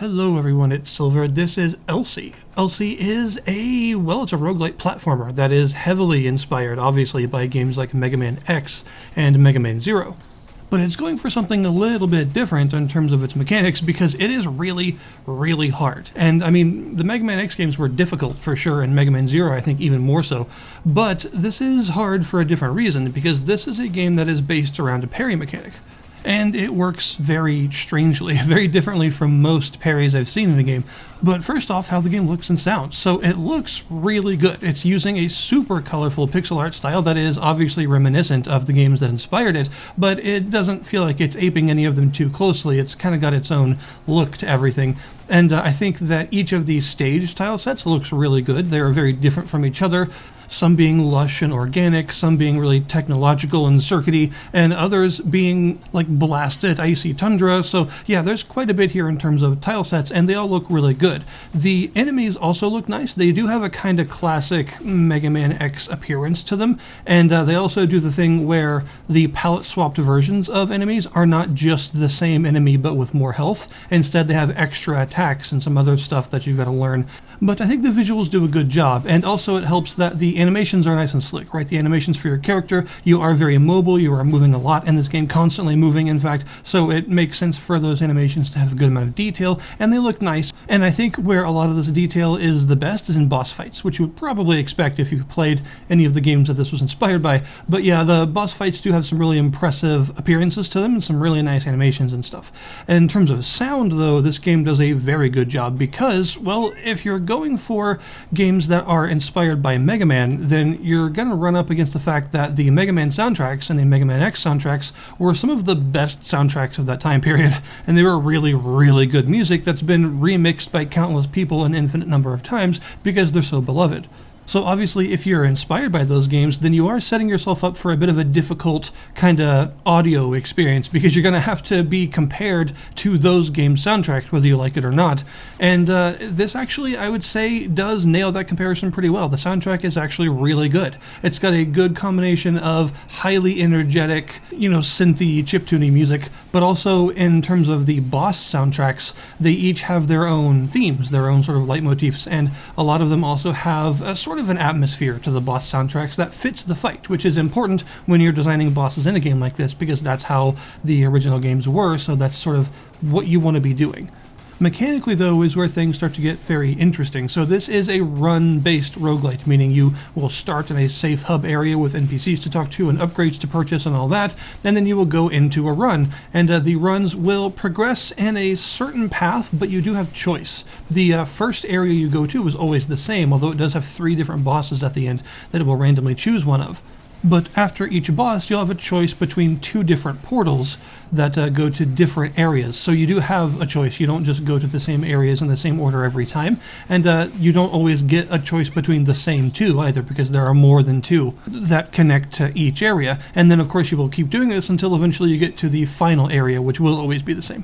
Hello everyone, it's Silver. This is Elsie. Elsie is it's a roguelite platformer that is heavily inspired, obviously, by games like Megaman X and Megaman Zero. But it's going for something a little bit different in terms of its mechanics because it is really, really hard. And I mean, the Megaman X games were difficult for sure, and Megaman Zero I think even more so. But this is hard for a different reason, because this is a game that is based around a parry mechanic. And it works very strangely, very differently from most parries I've seen in a game. But first off, how the game looks and sounds. So it looks really good. It's using a super colorful pixel art style that is obviously reminiscent of the games that inspired it, but it doesn't feel like it's aping any of them too closely. It's kind of got its own look to everything. And I think that each of these stage tile sets looks really good. They are very different from each other. Some being lush and organic, some being really technological and circuity, and others being like blasted, icy tundra. So yeah, there's quite a bit here in terms of tile sets, and they all look really good. The enemies also look nice. They do have a kind of classic Mega Man X appearance to them, and they also do the thing where the palette swapped versions of enemies are not just the same enemy but with more health. Instead, they have extra attacks and some other stuff that you've got to learn. But I think the visuals do a good job, and also it helps that the animations are nice and slick, right? The animations for your character, you are very mobile, you are moving a lot in this game, constantly moving in fact, so it makes sense for those animations to have a good amount of detail, and they look nice. And I think where a lot of this detail is the best is in boss fights, which you would probably expect if you've played any of the games that this was inspired by. But yeah, the boss fights do have some really impressive appearances to them, and some really nice animations and stuff. And in terms of sound though, this game does a very good job because, well, if you're going for games that are inspired by Mega Man, then you're going to run up against the fact that the Mega Man soundtracks and the Mega Man X soundtracks were some of the best soundtracks of that time period, and they were really, really good music that's been remixed by countless people an infinite number of times because they're so beloved. So obviously, if you're inspired by those games, then you are setting yourself up for a bit of a difficult kind of audio experience, because you're going to have to be compared to those game soundtracks, whether you like it or not. And this actually, I would say, does nail that comparison pretty well. The soundtrack is actually really good. It's got a good combination of highly energetic, synthy, chiptune music, but also in terms of the boss soundtracks, they each have their own themes, their own sort of leitmotifs, and a lot of them also have a sort of an atmosphere to the boss soundtracks that fits the fight, which is important when you're designing bosses in a game like this, because that's how the original games were, so that's sort of what you want to be doing. Mechanically, though, is where things start to get very interesting. So this is a run-based roguelite, meaning you will start in a safe hub area with NPCs to talk to and upgrades to purchase and all that, and then you will go into a run. And the runs will progress in a certain path, but you do have choice. The first area you go to is always the same, although it does have 3 different bosses at the end that it will randomly choose one of. But after each boss, you'll have a choice between 2 different portals that go to different areas. So you do have a choice. You don't just go to the same areas in the same order every time. And you don't always get a choice between the same 2 either, because there are more than 2 that connect to each area. And then, of course, you will keep doing this until eventually you get to the final area, which will always be the same.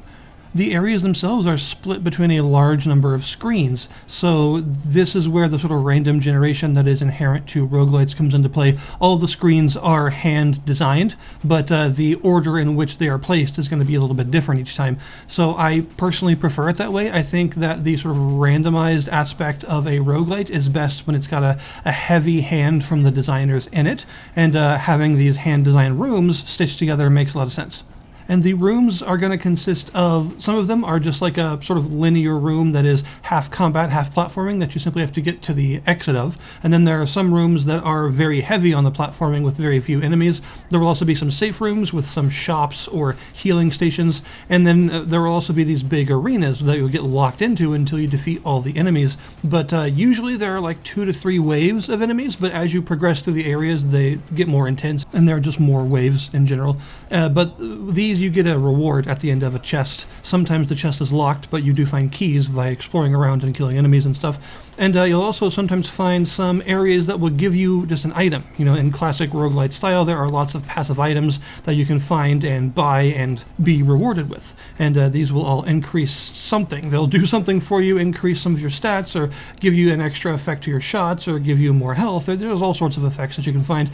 The areas themselves are split between a large number of screens, so this is where the sort of random generation that is inherent to roguelites comes into play. All the screens are hand designed, but the order in which they are placed is going to be a little bit different each time. So I personally prefer it that way. I think that the sort of randomized aspect of a roguelite is best when it's got a heavy hand from the designers in it, and having these hand-designed rooms stitched together makes a lot of sense. And the rooms are going to consist of, some of them are just like a sort of linear room that is half combat, half platforming that you simply have to get to the exit of. And then there are some rooms that are very heavy on the platforming with very few enemies. There will also be some safe rooms with some shops or healing stations. And then there will also be these big arenas that you'll get locked into until you defeat all the enemies. But usually there are like 2 to 3 waves of enemies, but as you progress through the areas, they get more intense, and there are just more waves in general. But these, you get a reward at the end of a chest. Sometimes the chest is locked, but you do find keys by exploring around and killing enemies and stuff. And you'll also sometimes find some areas that will give you just an item. In classic roguelite style, there are lots of passive items that you can find and buy and be rewarded with. And these will all increase something. They'll do something for you, increase some of your stats, or give you an extra effect to your shots, or give you more health. There's all sorts of effects that you can find.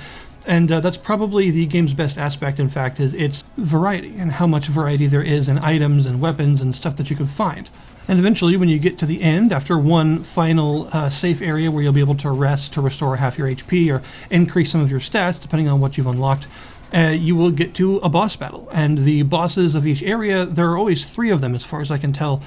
And that's probably the game's best aspect, in fact, is its variety and how much variety there is in items and weapons and stuff that you can find. And eventually, when you get to the end, after one final safe area where you'll be able to rest to restore half your HP or increase some of your stats, depending on what you've unlocked, you will get to a boss battle. And the bosses of each area, there are always 3 of them as far as I can tell.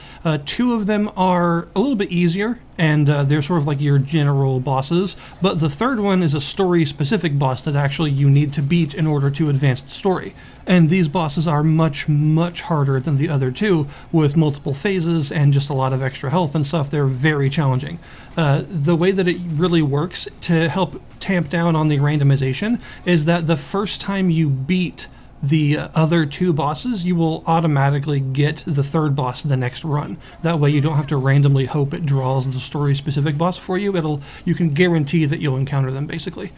2 of them are a little bit easier, and they're sort of like your general bosses, but the third one is a story-specific boss that actually you need to beat in order to advance the story. And these bosses are much, much harder than the other 2, with multiple phases and just a lot of extra health and stuff. They're very challenging. The way that it really works to help tamp down on the randomization is that the first time you beat the other 2 bosses, you will automatically get the third boss the next run. That way you don't have to randomly hope it draws the story-specific boss for you. You can guarantee that you'll encounter them, basically.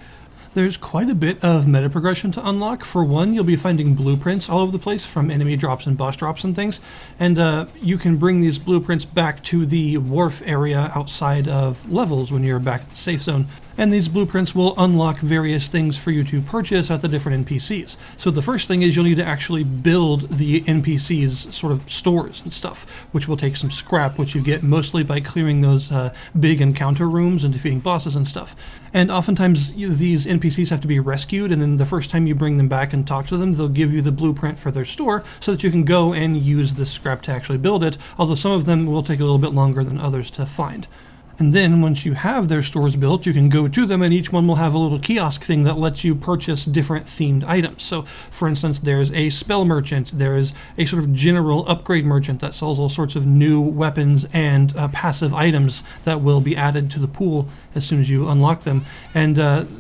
There's quite a bit of meta progression to unlock. For one, you'll be finding blueprints all over the place from enemy drops and boss drops and things, and you can bring these blueprints back to the wharf area outside of levels when you're back at the safe zone. And these blueprints will unlock various things for you to purchase at the different NPCs. So the first thing is you'll need to actually build the NPCs' sort of stores and stuff, which will take some scrap, which you get mostly by clearing those big encounter rooms and defeating bosses and stuff. And oftentimes these NPCs have to be rescued, and then the first time you bring them back and talk to them, they'll give you the blueprint for their store so that you can go and use this scrap to actually build it, although some of them will take a little bit longer than others to find. And then once you have their stores built, you can go to them, and each one will have a little kiosk thing that lets you purchase different themed items. So for instance, there's a spell merchant, there's a sort of general upgrade merchant that sells all sorts of new weapons and passive items that will be added to the pool as soon as you unlock them. And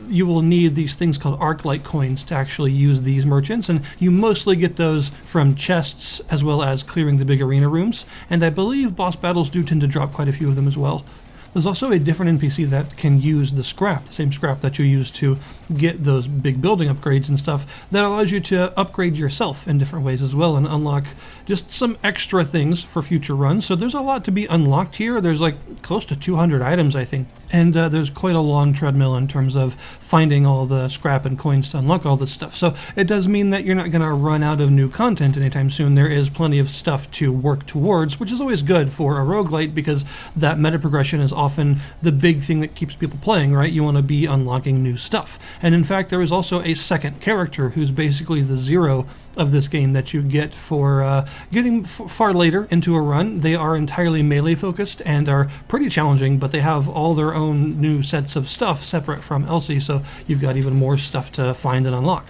you will need these things called Arclight coins to actually use these merchants, and you mostly get those from chests as well as clearing the big arena rooms. And I believe boss battles do tend to drop quite a few of them as well. There's also a different NPC that can use the scrap, the same scrap that you use to get those big building upgrades and stuff, that allows you to upgrade yourself in different ways as well and unlock just some extra things for future runs. So there's a lot to be unlocked here. There's like close to 200 items, I think. And there's quite a long treadmill in terms of finding all the scrap and coins to unlock all this stuff. So it does mean that you're not going to run out of new content anytime soon. There is plenty of stuff to work towards, which is always good for a roguelite because that meta progression is often the big thing that keeps people playing, right? You want to be unlocking new stuff. And in fact, there is also a second character who's basically the Zero of this game that you get for getting far later into a run. They are entirely melee focused and are pretty challenging, but they have all their own new sets of stuff separate from Elsie, so you've got even more stuff to find and unlock.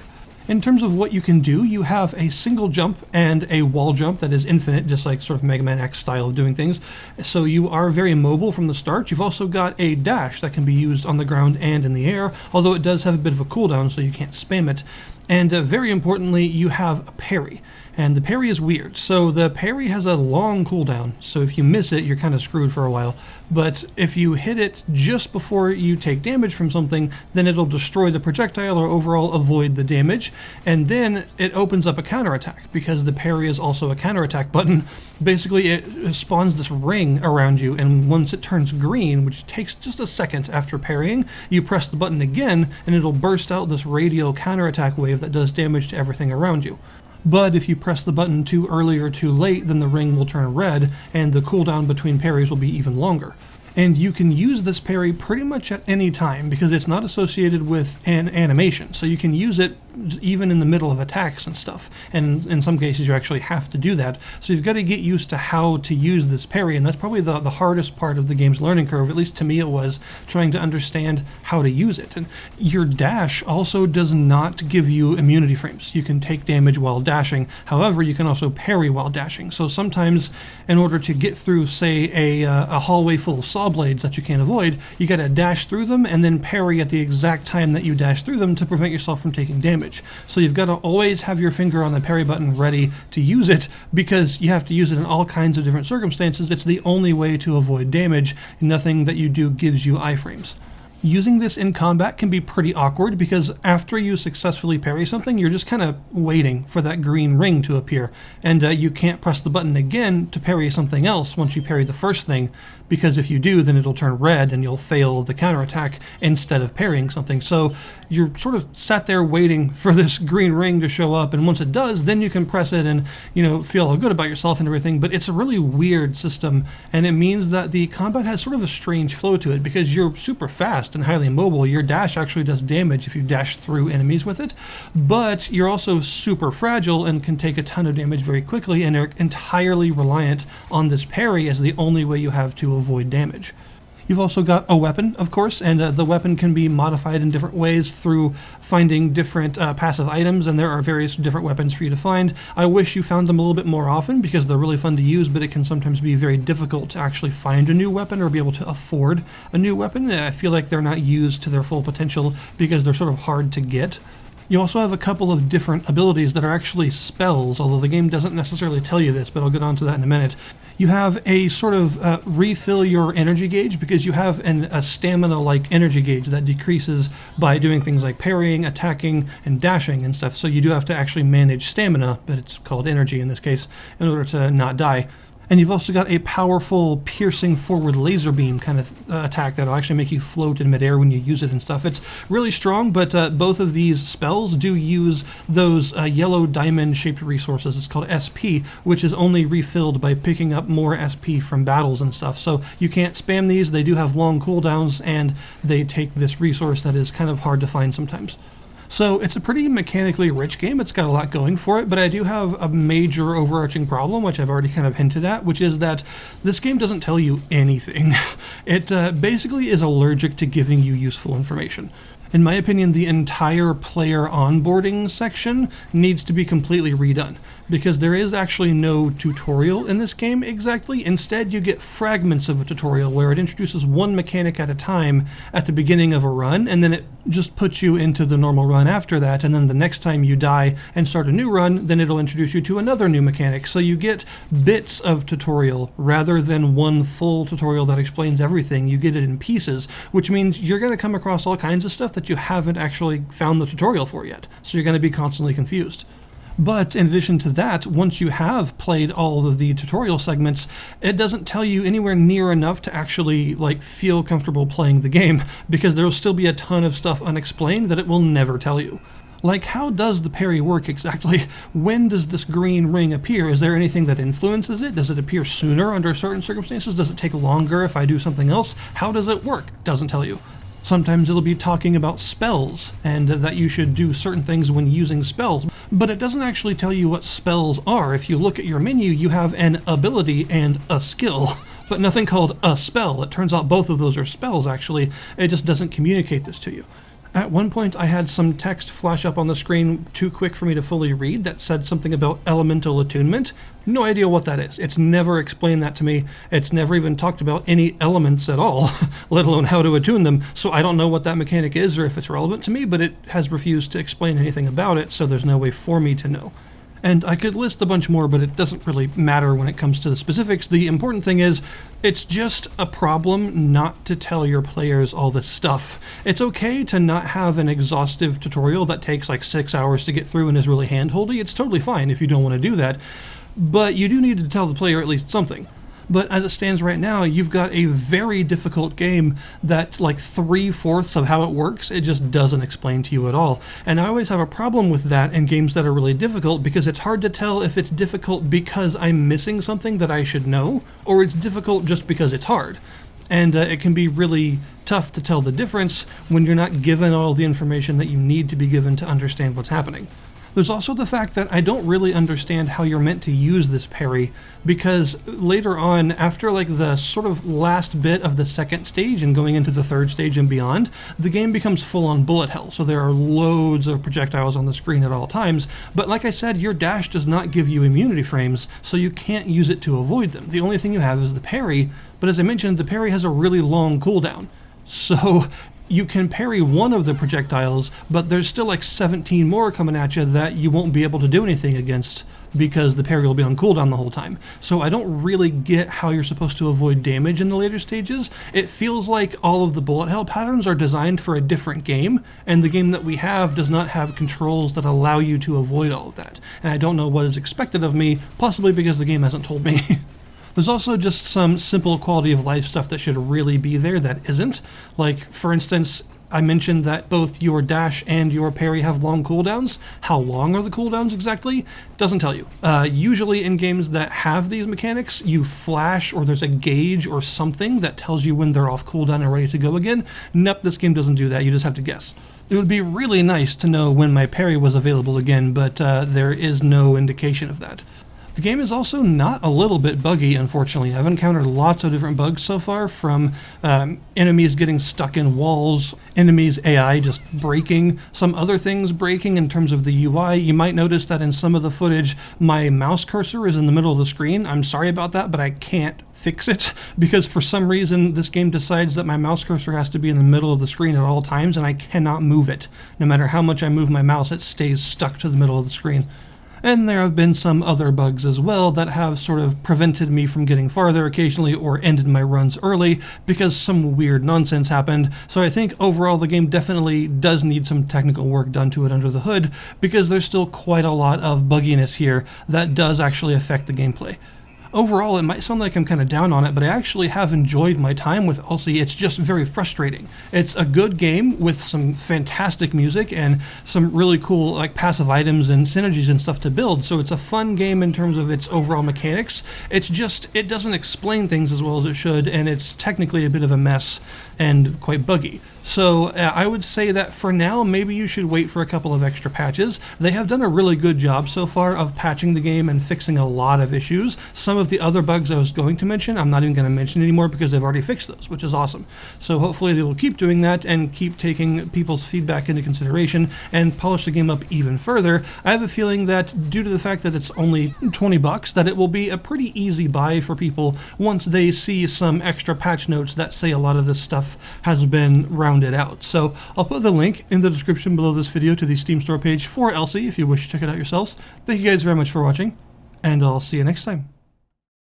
In terms of what you can do, you have a single jump and a wall jump that is infinite, just like sort of Megaman X style of doing things. So you are very mobile from the start. You've also got a dash that can be used on the ground and in the air, although it does have a bit of a cooldown, so you can't spam it. And very importantly, you have a parry. And the parry is weird. So the parry has a long cooldown, so if you miss it, you're kind of screwed for a while. But if you hit it just before you take damage from something, then it'll destroy the projectile or overall avoid the damage. And then it opens up a counterattack, because the parry is also a counterattack button. Basically, it spawns this ring around you, and once it turns green, which takes just a second after parrying, you press the button again, and it'll burst out this radial counterattack wave that does damage to everything around you. But if you press the button too early or too late, then the ring will turn red, and the cooldown between parries will be even longer. And you can use this parry pretty much at any time because it's not associated with an animation. So you can use it even in the middle of attacks and stuff. And in some cases you actually have to do that. So you've got to get used to how to use this parry, and that's probably the hardest part of the game's learning curve, at least to me it was, trying to understand how to use it. And your dash also does not give you immunity frames. You can take damage while dashing. However, you can also parry while dashing. So sometimes in order to get through, say, a hallway full of saw blades that you can't avoid, you gotta dash through them and then parry at the exact time that you dash through them to prevent yourself from taking damage. So you've got to always have your finger on the parry button ready to use it, because you have to use it in all kinds of different circumstances. It's the only way to avoid damage. Nothing that you do gives you iframes. Using this in combat can be pretty awkward because after you successfully parry something, you're just kind of waiting for that green ring to appear, and you can't press the button again to parry something else once you parry the first thing, because if you do, then it'll turn red and you'll fail the counterattack instead of parrying something. So you're sort of sat there waiting for this green ring to show up, and once it does, then you can press it and, feel all good about yourself and everything. But it's a really weird system, and it means that the combat has sort of a strange flow to it because you're super fast and highly mobile. Your dash actually does damage if you dash through enemies with it, but you're also super fragile and can take a ton of damage very quickly, and are entirely reliant on this parry as the only way you have to avoid damage. You've also got a weapon, of course, and the weapon can be modified in different ways through finding different passive items, and there are various different weapons for you to find. I wish you found them a little bit more often because they're really fun to use, but it can sometimes be very difficult to actually find a new weapon or be able to afford a new weapon. I feel like they're not used to their full potential because they're sort of hard to get. You also have a couple of different abilities that are actually spells, although the game doesn't necessarily tell you this, but I'll get onto that in a minute. You have a sort of refill your energy gauge because you have a stamina-like energy gauge that decreases by doing things like parrying, attacking, and dashing and stuff. So you do have to actually manage stamina, but it's called energy in this case, in order to not die. And you've also got a powerful piercing forward laser beam kind of attack that'll actually make you float in midair when you use it and stuff. It's really strong, but both of these spells do use those yellow diamond shaped resources. It's called SP, which is only refilled by picking up more SP from battles and stuff. So you can't spam these. They do have long cooldowns, and they take this resource that is kind of hard to find sometimes. So it's a pretty mechanically rich game. It's got a lot going for it, but I do have a major overarching problem, which I've already kind of hinted at, which is that this game doesn't tell you anything. It basically is allergic to giving you useful information. In my opinion, the entire player onboarding section needs to be completely redone, because there is actually no tutorial in this game exactly. Instead, you get fragments of a tutorial where it introduces one mechanic at a time at the beginning of a run, and then it just puts you into the normal run after that, and then the next time you die and start a new run, then it'll introduce you to another new mechanic. So you get bits of tutorial rather than one full tutorial that explains everything. You get it in pieces, which means you're going to come across all kinds of stuff that you haven't actually found the tutorial for yet. So you're going to be constantly confused. But in addition to that, once you have played all of the tutorial segments, it doesn't tell you anywhere near enough to actually feel comfortable playing the game, because there will still be a ton of stuff unexplained that it will never tell you. Like, how does the parry work exactly? When does this green ring appear? Is there anything that influences it? Does it appear sooner under certain circumstances? Does it take longer if I do something else? How does it work? Doesn't tell you. Sometimes it'll be talking about spells, and that you should do certain things when using spells, but it doesn't actually tell you what spells are. If you look at your menu, you have an ability and a skill, but nothing called a spell. It turns out both of those are spells, actually. It just doesn't communicate this to you. At one point, I had some text flash up on the screen too quick for me to fully read that said something about elemental attunement. No idea what that is. It's never explained that to me. It's never even talked about any elements at all, let alone how to attune them. So I don't know what that mechanic is or if it's relevant to me, but it has refused to explain anything about it, so there's no way for me to know. And I could list a bunch more, but it doesn't really matter when it comes to the specifics. The important thing is, it's just a problem not to tell your players all this stuff. It's okay to not have an exhaustive tutorial that takes 6 hours to get through and is really hand-holdy. It's totally fine if you don't want to do that. But you do need to tell the player at least something. But as it stands right now, you've got a very difficult game that 3/4 of how it works, it just doesn't explain to you at all. And I always have a problem with that in games that are really difficult, because it's hard to tell if it's difficult because I'm missing something that I should know, or it's difficult just because it's hard. And it can be really tough to tell the difference when you're not given all the information that you need to be given to understand what's happening. There's also the fact that I don't really understand how you're meant to use this parry, because later on, after the sort of last bit of the second stage and going into the third stage and beyond, the game becomes full-on bullet hell. So there are loads of projectiles on the screen at all times, but like I said, your dash does not give you immunity frames, so you can't use it to avoid them. The only thing you have is the parry, but as I mentioned, the parry has a really long cooldown. So you can parry one of the projectiles, but there's still 17 more coming at you that you won't be able to do anything against because the parry will be on cooldown the whole time. So I don't really get how you're supposed to avoid damage in the later stages. It feels like all of the bullet hell patterns are designed for a different game, and the game that we have does not have controls that allow you to avoid all of that. And I don't know what is expected of me, possibly because the game hasn't told me. There's also just some simple quality of life stuff that should really be there that isn't. Like, for instance, I mentioned that both your dash and your parry have long cooldowns. How long are the cooldowns exactly? Doesn't tell you. Usually in games that have these mechanics, you flash or there's a gauge or something that tells you when they're off cooldown and ready to go again. Nope, this game doesn't do that. You just have to guess. It would be really nice to know when my parry was available again, but there is no indication of that. The game is also not a little bit buggy, unfortunately. I've encountered lots of different bugs so far, from enemies getting stuck in walls, enemies AI just breaking, some other things breaking in terms of the UI. You might notice that in some of the footage, my mouse cursor is in the middle of the screen. I'm sorry about that, but I can't fix it, because for some reason this game decides that my mouse cursor has to be in the middle of the screen at all times, and I cannot move it. No matter how much I move my mouse, it stays stuck to the middle of the screen. And there have been some other bugs as well that have sort of prevented me from getting farther occasionally or ended my runs early because some weird nonsense happened. So I think overall the game definitely does need some technical work done to it under the hood, because there's still quite a lot of bugginess here that does actually affect the gameplay. Overall, it might sound like I'm kind of down on it, but I actually have enjoyed my time with Elsie. It's just very frustrating. It's a good game with some fantastic music and some really cool like passive items and synergies and stuff to build. So it's a fun game in terms of its overall mechanics. It's just, it doesn't explain things as well as it should, and it's technically a bit of a mess and quite buggy. So I would say that for now, maybe you should wait for a couple of extra patches. They have done a really good job so far of patching the game and fixing a lot of issues. Some of the other bugs I was going to mention, I'm not even going to mention anymore because they've already fixed those, which is awesome. So hopefully they will keep doing that and keep taking people's feedback into consideration and polish the game up even further. I have a feeling that due to the fact that it's only $20, that it will be a pretty easy buy for people once they see some extra patch notes that say a lot of this stuff has been rounded out. So I'll put the link in the description below this video to the Steam store page for Elsie if you wish to check it out yourselves. Thank you guys very much for watching, and I'll see you next time.